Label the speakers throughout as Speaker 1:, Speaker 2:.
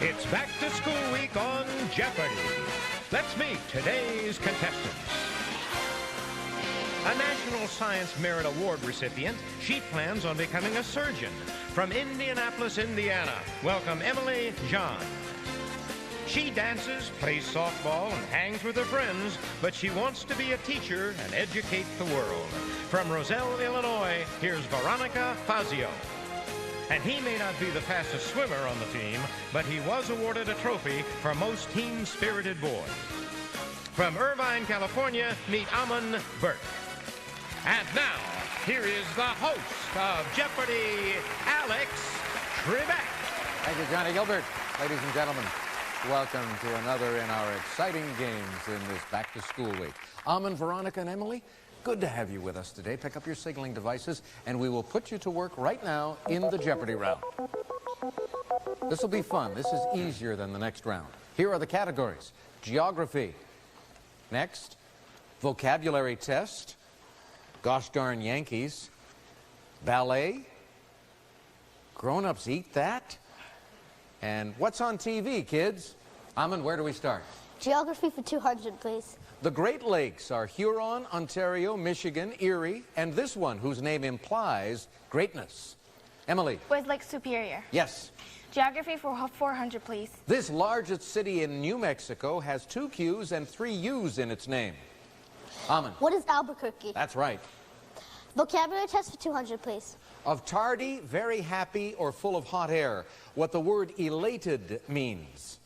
Speaker 1: It's back to school week on Jeopardy! Let's meet today's contestants. A National Science Merit Award recipient, she plans on becoming a surgeon. From Indianapolis, Indiana, welcome Emily John. She dances, plays softball, and hangs with her friends, but she wants to be a teacher and educate the world. From Roselle, Illinois, here's Veronica Fazio. And he may not be the fastest swimmer on the team, but he was awarded a trophy for most team-spirited boys. From Irvine, California, meet Ammon Burke. And now, here is the host of Jeopardy, Alex Trebek.
Speaker 2: Thank you, Johnny Gilbert. Ladies and gentlemen, welcome to another in our exciting games in this back-to-school week. Ammon, Veronica, and Emily, good to have you with us today. Pick up your signaling devices, and we will put you to work right now in the Jeopardy round. This will be fun. This is easier than the next round. Here are the categories. Geography. Next, vocabulary test. Gosh darn Yankees. Ballet. Grown-ups eat that. And what's on TV, kids? Ammon, where do we start?
Speaker 3: Geography for 200, please.
Speaker 2: The Great Lakes are Huron, Ontario, Michigan, Erie, and this one, whose name implies greatness. Emily.
Speaker 4: Was Lake Superior.
Speaker 2: Yes.
Speaker 4: Geography for 400, please.
Speaker 2: This largest city in New Mexico has 2 Q's and 3 U's in its name. Ammon.
Speaker 3: What is Albuquerque?
Speaker 2: That's right.
Speaker 3: Vocabulary test for 200, please.
Speaker 2: Of tardy, very happy, or full of hot air, what the word elated means.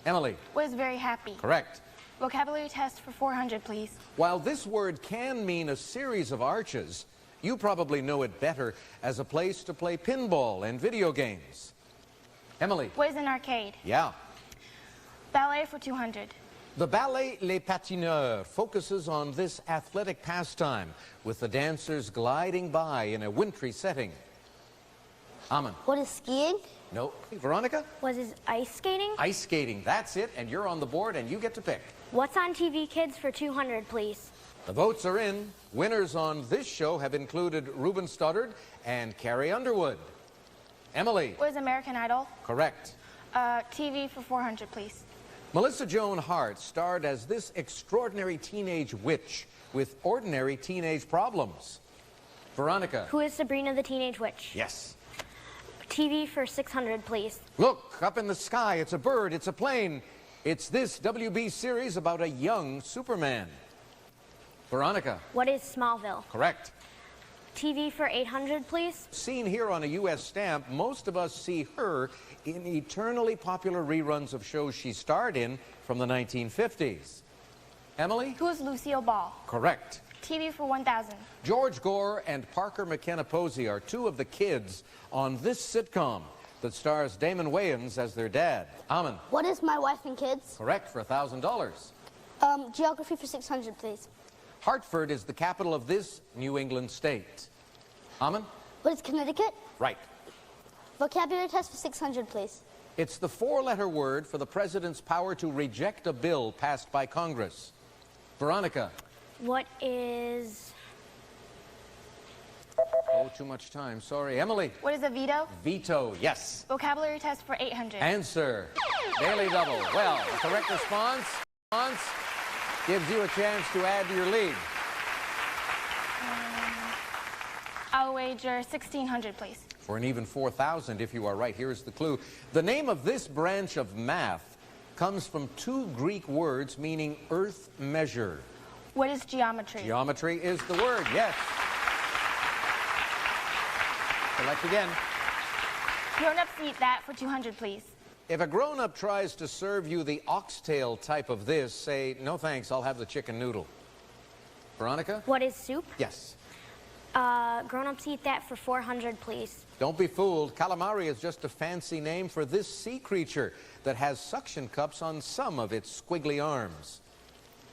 Speaker 2: Emily.
Speaker 4: Was very happy.
Speaker 2: Correct.
Speaker 4: Vocabulary test for 400, please.
Speaker 2: While this word can mean a series of arches, you probably know it better as a place to play pinball and video games. Emily.
Speaker 4: Was an arcade.
Speaker 2: Yeah.
Speaker 4: Ballet for 200.
Speaker 2: The ballet Les Patineurs focuses on this athletic pastime with the dancers gliding by in a wintry setting. Ammon.
Speaker 3: What is skiing?
Speaker 2: No. Veronica?
Speaker 5: Was his ice skating?
Speaker 2: Ice skating. That's it. And you're on the board and you get to pick.
Speaker 5: What's on TV, kids, for 200, please?
Speaker 2: The votes are in. Winners on this show have included Ruben Studdard and Carrie Underwood. Emily.
Speaker 4: Was American Idol.
Speaker 2: Correct.
Speaker 4: TV for 400, please.
Speaker 2: Melissa Joan Hart starred as this extraordinary teenage witch with ordinary teenage problems. Veronica.
Speaker 5: Who is Sabrina the Teenage Witch?
Speaker 2: Yes.
Speaker 5: TV for 600, please.
Speaker 2: Look, up in the sky. It's a bird. It's a plane. It's this WB series about a young Superman. Veronica.
Speaker 5: What is Smallville?
Speaker 2: Correct.
Speaker 5: TV for 800, please.
Speaker 2: Seen here on a U.S. stamp, most of us see her in eternally popular reruns of shows she starred in from the 1950s. Emily?
Speaker 4: Who is Lucille Ball.
Speaker 2: Correct.
Speaker 4: TV for 1,000.
Speaker 2: George Gore and Parker McKenna Posey are 2 of the kids on this sitcom that stars Damon Wayans as their dad. Ammon.
Speaker 3: What is My Wife and Kids?
Speaker 2: Correct, for $1,000.
Speaker 3: Geography for 600, please.
Speaker 2: Hartford is the capital of this New England state. Ammon?
Speaker 3: What is Connecticut?
Speaker 2: Right.
Speaker 3: Vocabulary test for 600, please.
Speaker 2: It's the 4-letter word for the president's power to reject a bill passed by Congress. Veronica.
Speaker 5: What is...
Speaker 2: Oh, too much time. Sorry. Emily.
Speaker 4: What is a veto.
Speaker 2: Veto. Yes.
Speaker 4: Vocabulary test for 800.
Speaker 2: Answer. Daily double. Well, the correct response gives you a chance to add to your lead.
Speaker 4: I'll wager 1,600, please.
Speaker 2: For an even 4,000 if you are right. Here's the clue. The name of this branch of math comes from 2 Greek words meaning earth measure.
Speaker 4: What is geometry.
Speaker 2: Geometry is the word, yes. Select again.
Speaker 4: Grown-ups eat that for 200, please.
Speaker 2: If a grown-up tries to serve you the oxtail type of this, say, no thanks, I'll have the chicken noodle. Veronica?
Speaker 5: What is soup?
Speaker 2: Yes.
Speaker 5: Grown-ups eat that for 400, please.
Speaker 2: Don't be fooled. Calamari is just a fancy name for this sea creature that has suction cups on some of its squiggly arms.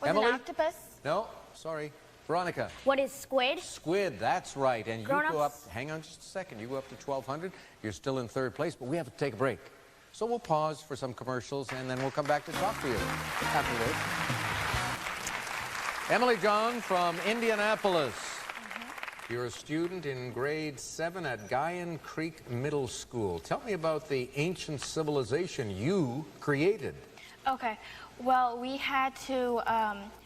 Speaker 4: Was
Speaker 2: Emily?
Speaker 4: an octopus.
Speaker 2: No, sorry. Veronica?
Speaker 5: What is squid?
Speaker 2: Squid, that's right. And you
Speaker 5: Grown-ups.
Speaker 2: go up, hang on just a second, you go up to 1,200. You're still in 3rd place, but we have to take a break. So we'll pause for some commercials, and then we'll come back to talk to you after this. Emily John from Indianapolis. You're a student in grade 7 at Guyan Creek Middle School. Tell me about the ancient civilization you created.
Speaker 4: Okay, well, we had to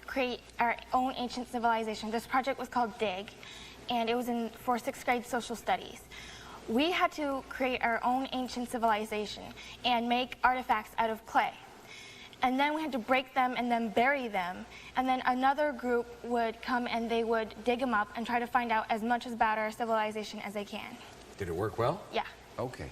Speaker 4: create our own ancient civilization. This project was called DIG, and it was for 6th grade social studies. We had to create our own ancient civilization and make artifacts out of clay. And then we had to break them and then bury them. And then another group would come and they would dig them up and try to find out as much about our civilization as they can.
Speaker 2: Did it work well?
Speaker 4: Yeah.
Speaker 2: Okay.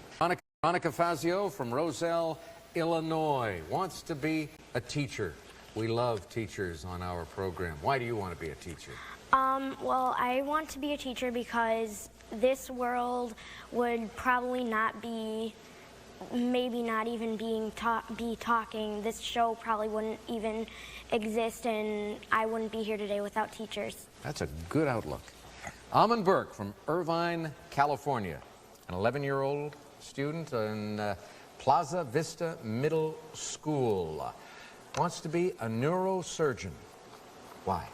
Speaker 2: Veronica Fazio from Roselle, Illinois, wants to be a teacher. We love teachers on our program. Why do you want to be a teacher?
Speaker 5: Well, I want to be a teacher because this world would probably not be, maybe not even be talking. This show probably wouldn't even exist, and I wouldn't be here today without teachers.
Speaker 2: That's a good outlook. Ammon Burke from Irvine, California, an 11-year-old student in Plaza Vista Middle School, wants to be a neurosurgeon. Why?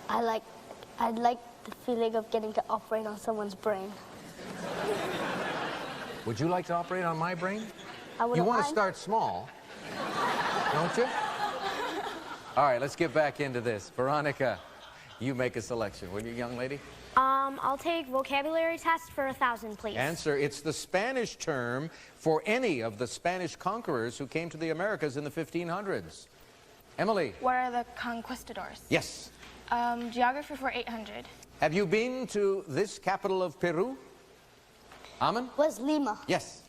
Speaker 3: I'd like the feeling of getting to operate on someone's brain.
Speaker 2: Would you like to operate on my brain?
Speaker 3: I wouldn't
Speaker 2: You want to
Speaker 3: mind.
Speaker 2: start small, don't you? All right, let's get back into this. Veronica, you make a selection, will you, young lady?
Speaker 5: I'll take vocabulary test for 1,000, please.
Speaker 2: Answer, it's the Spanish term for any of the Spanish conquerors who came to the Americas in the 1500s. Emily?
Speaker 4: What are the conquistadors?
Speaker 2: Yes.
Speaker 4: Geography for 800.
Speaker 2: Have you been to this capital of Peru? Ammon?
Speaker 3: Where's Lima?
Speaker 2: Yes.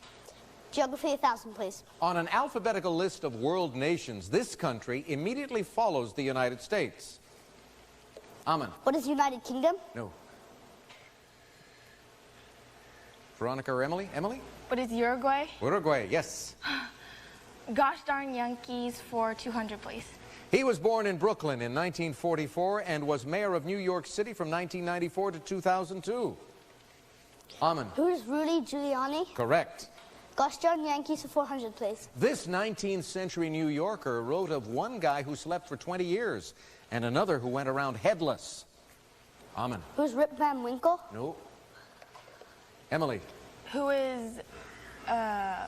Speaker 3: Geography 1,000, please.
Speaker 2: On an alphabetical list of world nations, this country immediately follows the United States. Ammon?
Speaker 3: What is United Kingdom?
Speaker 2: No. Veronica or Emily? Emily?
Speaker 4: What is Uruguay?
Speaker 2: Uruguay, yes.
Speaker 4: Gosh darn Yankees for 200, please.
Speaker 2: He was born in Brooklyn in 1944 and was mayor of New York City from 1994 to 2002. Ammon?
Speaker 3: Who is Rudy Giuliani?
Speaker 2: Correct.
Speaker 3: Gosh darn Yankees for 400, please.
Speaker 2: This 19th century New Yorker wrote of one guy who slept for 20 years and another who went around headless. Ammon?
Speaker 3: Who's Rip Van Winkle?
Speaker 2: No. Emily?
Speaker 4: Who is, I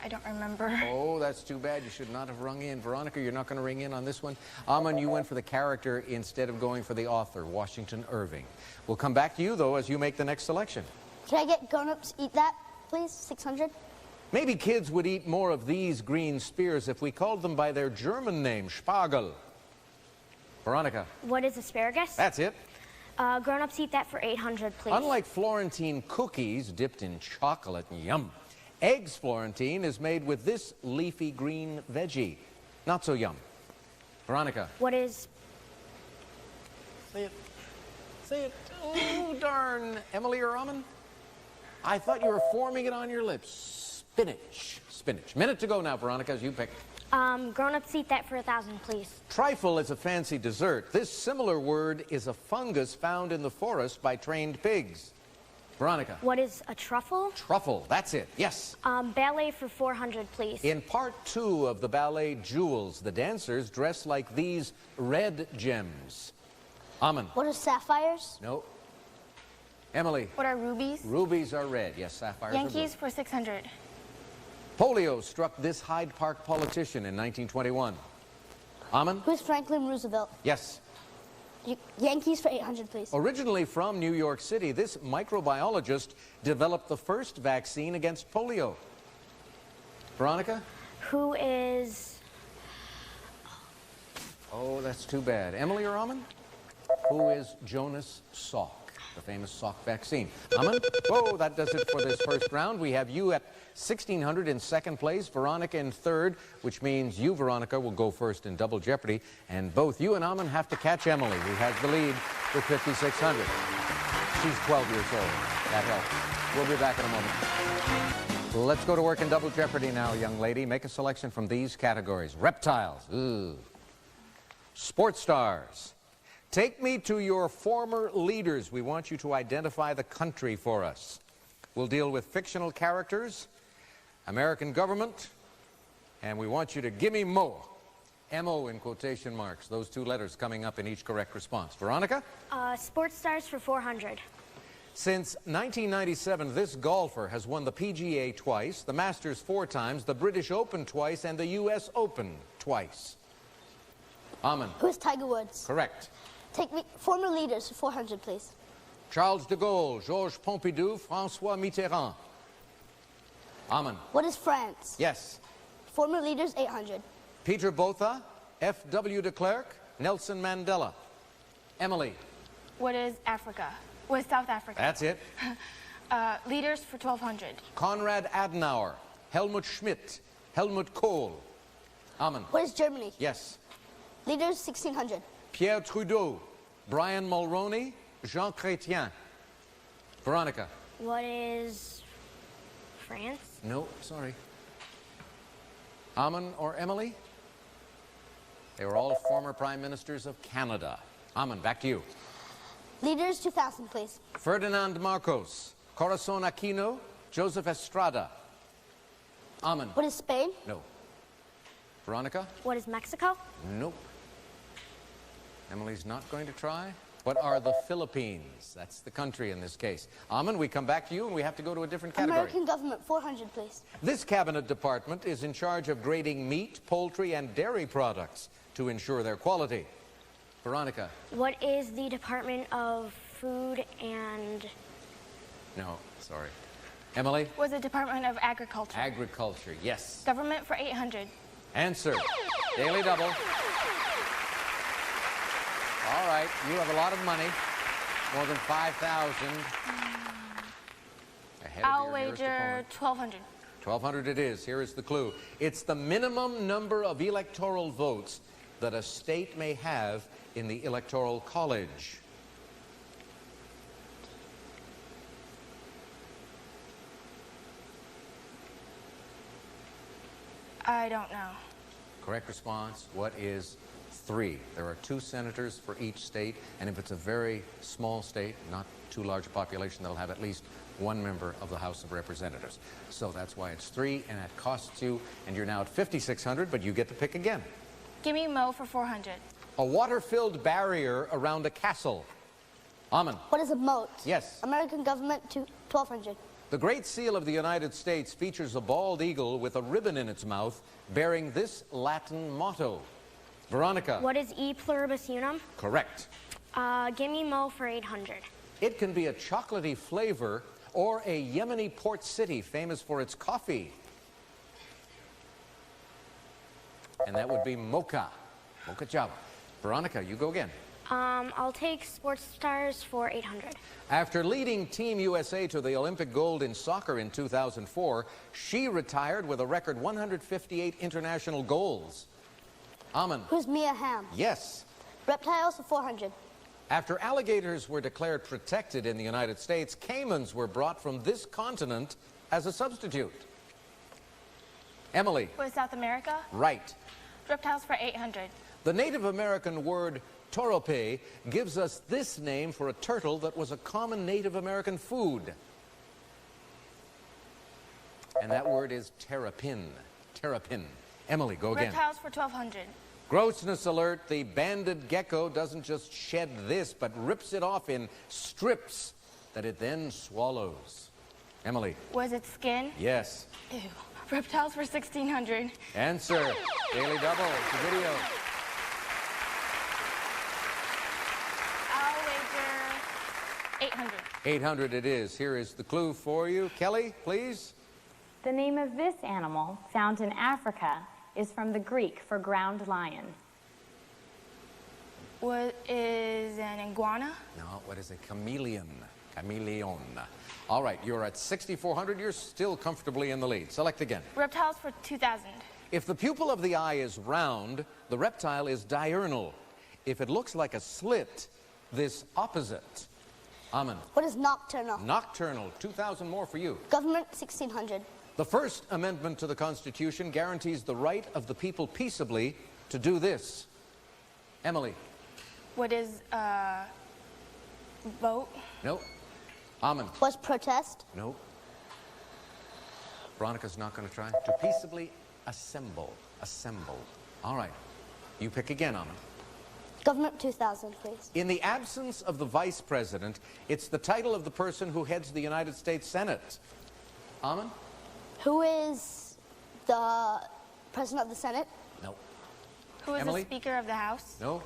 Speaker 4: don't remember.
Speaker 2: Oh, that's too bad. You should not have rung in. Veronica, you're not going to ring in on this one. Ammon, you went for the character instead of going for the author, Washington Irving. We'll come back to you, though, as you make the next selection.
Speaker 3: Can I get grown-ups eat that, please? 600?
Speaker 2: Maybe kids would eat more of these green spears if we called them by their German name, Spargel. Veronica.
Speaker 5: What is asparagus?
Speaker 2: That's it.
Speaker 5: Grown-ups eat that for 800, please.
Speaker 2: Unlike Florentine cookies dipped in chocolate, yum, Eggs Florentine is made with this leafy green veggie. Not so yum. Veronica.
Speaker 5: What is...
Speaker 2: Say it. Say it. Oh, darn. Emily or Ammon? I thought you were forming it on your lips. Spinach. Spinach. Minute to go now, Veronica, as you pick.
Speaker 5: Grown-ups eat that for 1,000, please.
Speaker 2: Trifle is a fancy dessert. This similar word is a fungus found in the forest by trained pigs. Veronica.
Speaker 5: What is a truffle?
Speaker 2: Truffle. That's it. Yes.
Speaker 5: Ballet for 400, please.
Speaker 2: In part 2 of the ballet Jewels, the dancers dress like these red gems. Ammon.
Speaker 3: What are sapphires?
Speaker 2: No. Emily.
Speaker 4: What are rubies?
Speaker 2: Rubies are red. Yes, sapphires
Speaker 4: Yankees
Speaker 2: are blue.
Speaker 4: for 600.
Speaker 2: Polio struck this Hyde Park politician in 1921. Ammon.
Speaker 3: Who's Franklin Roosevelt?
Speaker 2: Yes.
Speaker 3: Yankees for 800, please.
Speaker 2: Originally from New York City, this microbiologist developed the first vaccine against polio. Veronica?
Speaker 5: Who is...
Speaker 2: Oh, that's too bad. Emily or Ammon? Who is Jonas Salk, the famous Salk vaccine? Ammon? Oh, that does it for this first round. We have you at 1,600 in second place, Veronica in third, which means you, Veronica, will go first in Double Jeopardy, and both you and Ammon have to catch Emily, who has the lead with 5,600. She's 12 years old. That helps. We'll be back in a moment. Let's go to work in Double Jeopardy now, young lady. Make a selection from these categories. Reptiles. Ooh. Sports stars. Take me to your former leaders. We want you to identify the country for us. We'll deal with fictional characters, American government, and we want you to give me more. M-O in quotation marks. Those two letters coming up in each correct response. Veronica?
Speaker 5: Sports stars for 400.
Speaker 2: Since 1997, this golfer has won the PGA twice, the Masters 4 times, the British Open twice, and the U.S. Open twice. Amen.
Speaker 3: Who's Tiger Woods?
Speaker 2: Correct.
Speaker 3: Take me former leaders for 400, please.
Speaker 2: Charles de Gaulle, Georges Pompidou, François Mitterrand. Amen.
Speaker 3: What is France?
Speaker 2: Yes.
Speaker 3: Former leaders, 800.
Speaker 2: Peter Botha, F.W. de Klerk, Nelson Mandela. Emily.
Speaker 4: What is Africa? What is South Africa?
Speaker 2: That's it.
Speaker 4: Leaders for 1200.
Speaker 2: Konrad Adenauer, Helmut Schmidt, Helmut Kohl. Amen.
Speaker 3: What is Germany?
Speaker 2: Yes.
Speaker 3: Leaders, 1600.
Speaker 2: Pierre Trudeau, Brian Mulroney, Jean Chrétien. Veronica.
Speaker 5: What is France?
Speaker 2: No, sorry. Amen or Emily? They were all former prime ministers of Canada. Amen, back to you.
Speaker 3: Leaders, 2000, please.
Speaker 2: Ferdinand Marcos, Corazon Aquino, Joseph Estrada. Amen.
Speaker 3: What is Spain?
Speaker 2: No. Veronica?
Speaker 5: What is Mexico?
Speaker 2: Nope. Emily's not going to try. What are the Philippines? That's the country in this case. Amen, we come back to you and we have to go to a different category.
Speaker 3: American government, 400, please.
Speaker 2: This cabinet department is in charge of grading meat, poultry, and dairy products to ensure their quality. Veronica?
Speaker 5: What is the Department of Food and...
Speaker 2: No, sorry. Emily?
Speaker 4: Was the Department of Agriculture.
Speaker 2: Agriculture, yes.
Speaker 4: Government for 800.
Speaker 2: Answer. Daily double. All right, you have a lot of money, more than 5,000.
Speaker 4: I'll wager 1200.
Speaker 2: 1,200 it is. Here is the clue. It's the minimum number of electoral votes that a state may have in the Electoral College.
Speaker 4: I don't know.
Speaker 2: Correct response, what is 3? There are 2 senators for each state, and if it's a very small state, not too large a population, they'll have at least 1 member of the House of Representatives. So that's why it's 3, and that costs you, and you're now at 5,600, but you get to pick again.
Speaker 4: Give me Mo for 400.
Speaker 2: A water-filled barrier around a castle. Amen.
Speaker 3: What is a moat?
Speaker 2: Yes.
Speaker 3: American government, 1200.
Speaker 2: The Great Seal of the United States features a bald eagle with a ribbon in its mouth bearing this Latin motto. Veronica.
Speaker 5: What is E pluribus unum?
Speaker 2: Correct.
Speaker 5: Give me Mo for 800.
Speaker 2: It can be a chocolatey flavor or a Yemeni port city famous for its coffee. And that would be Mocha. Mocha Java. Veronica, you go again.
Speaker 5: I'll take sports stars for 800.
Speaker 2: After leading Team USA to the Olympic gold in soccer in 2004, she retired with a record 158 international goals. Amen.
Speaker 3: Who's Mia Hamm?
Speaker 2: Yes.
Speaker 3: Reptiles for 400.
Speaker 2: After alligators were declared protected in the United States, caimans were brought from this continent as a substitute. Emily.
Speaker 4: Was South America?
Speaker 2: Right.
Speaker 4: Reptiles for 800.
Speaker 2: The Native American word torope gives us this name for a turtle that was a common Native American food. And that word is terrapin. Terrapin. Emily, go again.
Speaker 4: Reptiles for 1200.
Speaker 2: Grossness alert, the banded gecko doesn't just shed this, but rips it off in strips that it then swallows. Emily.
Speaker 4: Was it skin?
Speaker 2: Yes.
Speaker 4: Ew. Reptiles for 1600.
Speaker 2: Answer. Daily double. It's a video.
Speaker 4: I'll wager 800.
Speaker 2: 800 it is. Here is the clue for you. Kelly, please.
Speaker 6: The name of this animal, found in Africa, is from the Greek for ground lion.
Speaker 4: What is an iguana?
Speaker 2: No, what is a chameleon? Chameleon. All right, you're at 6,400. You're still comfortably in the lead. Select again.
Speaker 4: Reptiles for 2000.
Speaker 2: If the pupil of the eye is round, the reptile is diurnal. If it looks like a slit, this opposite. Amen.
Speaker 3: What is nocturnal?
Speaker 2: Nocturnal. 2,000 more for you.
Speaker 3: Government, 1600.
Speaker 2: The First Amendment to the Constitution guarantees the right of the people peaceably to do this. Emily.
Speaker 4: What is vote?
Speaker 2: No. Amen.
Speaker 3: Was protest?
Speaker 2: No. Veronica's not going to try. To peaceably assemble. Assemble. All right. You pick again, Aman.
Speaker 3: Government 2000, please.
Speaker 2: In the absence of the vice president, it's the title of the person who heads the United States Senate. Aman?
Speaker 3: Who is the president of the Senate?
Speaker 2: No.
Speaker 4: Who is
Speaker 2: Emily?
Speaker 4: the Speaker of the House?
Speaker 2: No.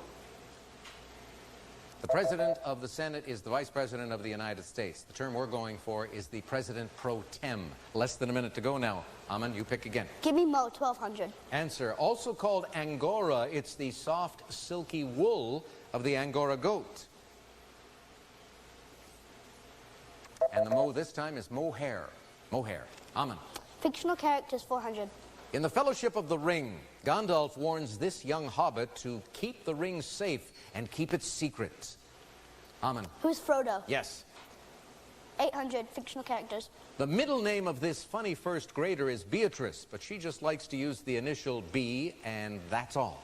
Speaker 2: The president of the Senate is the vice president of the United States. The term we're going for is the president pro tem. Less than a minute to go now. Aman, you pick again.
Speaker 3: Give me Mo, 1200.
Speaker 2: Answer. Also called Angora, it's the soft, silky wool of the Angora goat. And the Mo this time is mohair. Mohair. Aman.
Speaker 3: Fictional characters, 400.
Speaker 2: In the Fellowship of the Ring, Gandalf warns this young hobbit to keep the ring safe and keep it secret. Aman.
Speaker 3: Who's Frodo?
Speaker 2: Yes.
Speaker 3: 800 fictional characters.
Speaker 2: The middle name of this funny first grader is Beatrice, but she just likes to use the initial B, and that's all.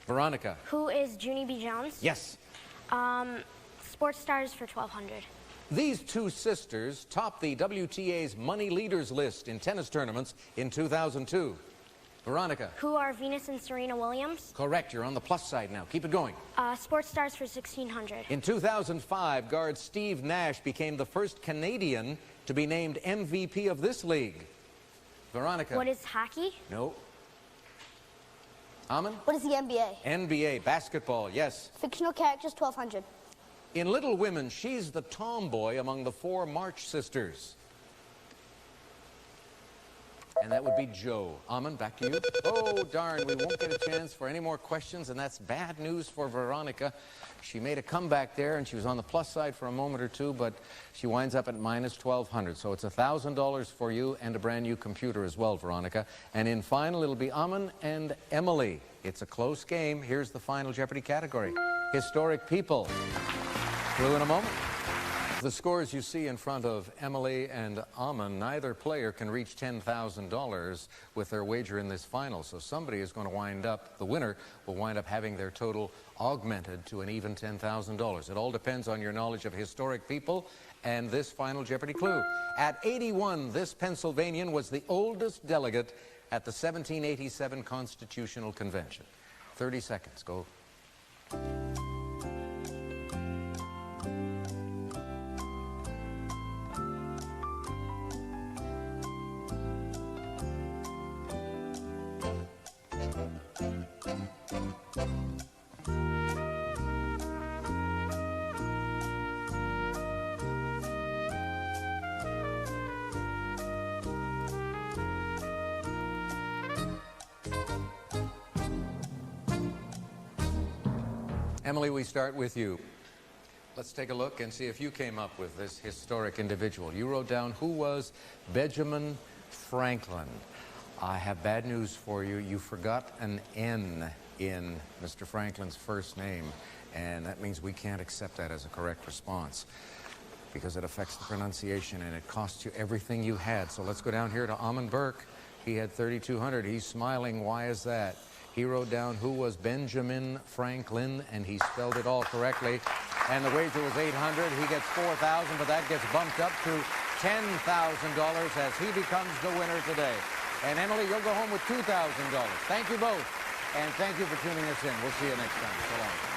Speaker 2: Veronica.
Speaker 5: Who is Junie B. Jones?
Speaker 2: Yes.
Speaker 5: Sports stars for 1200.
Speaker 2: These two sisters topped the WTA's Money Leaders list in tennis tournaments in 2002. Veronica.
Speaker 5: Who are Venus and Serena Williams?
Speaker 2: Correct. You're on the plus side now. Keep it going.
Speaker 5: Sports stars for 1600.
Speaker 2: In 2005, guard Steve Nash became the first Canadian to be named MVP of this league. Veronica.
Speaker 5: What is hockey?
Speaker 2: No. Aman?
Speaker 3: What is the NBA?
Speaker 2: NBA, basketball, yes.
Speaker 3: Fictional characters, 1200.
Speaker 2: In Little Women, she's the tomboy among the four March sisters. And that would be Joe. Aman, back to you. Oh, darn, we won't get a chance for any more questions, and that's bad news for Veronica. She made a comeback there, and she was on the plus side for a moment or two, but she winds up at minus 1,200. So it's $1,000 for you and a brand new computer as well, Veronica. And in final, it'll be Aman and Emily. It's a close game. Here's the final Jeopardy category. Historic people. Clue in a moment. The scores you see in front of Emily and Aman, neither player can reach $10,000 with their wager in this final. So somebody is going to wind up, the winner will wind up having their total augmented to an even $10,000. It all depends on your knowledge of historic people and this final Jeopardy clue. At 81, this Pennsylvanian was the oldest delegate at the 1787 Constitutional Convention. 30 seconds, go. Emily, we start with you. Let's take a look and see if you came up with this historic individual. You wrote down, who was Benjamin Franklin? I have bad news for you. You forgot an N in Mr. Franklin's first name, and that means we can't accept that as a correct response because it affects the pronunciation and it costs you everything you had. So let's go down here to Aman Burke. He had 3,200. He's smiling. Why is that? He wrote down who was Benjamin Franklin, and he spelled it all correctly. And the wager was 800. He gets 4,000, but that gets bumped up to $10,000 as he becomes the winner today. And Emily, you'll go home with $2,000. Thank you both, and thank you for tuning us in. We'll see you next time. So long.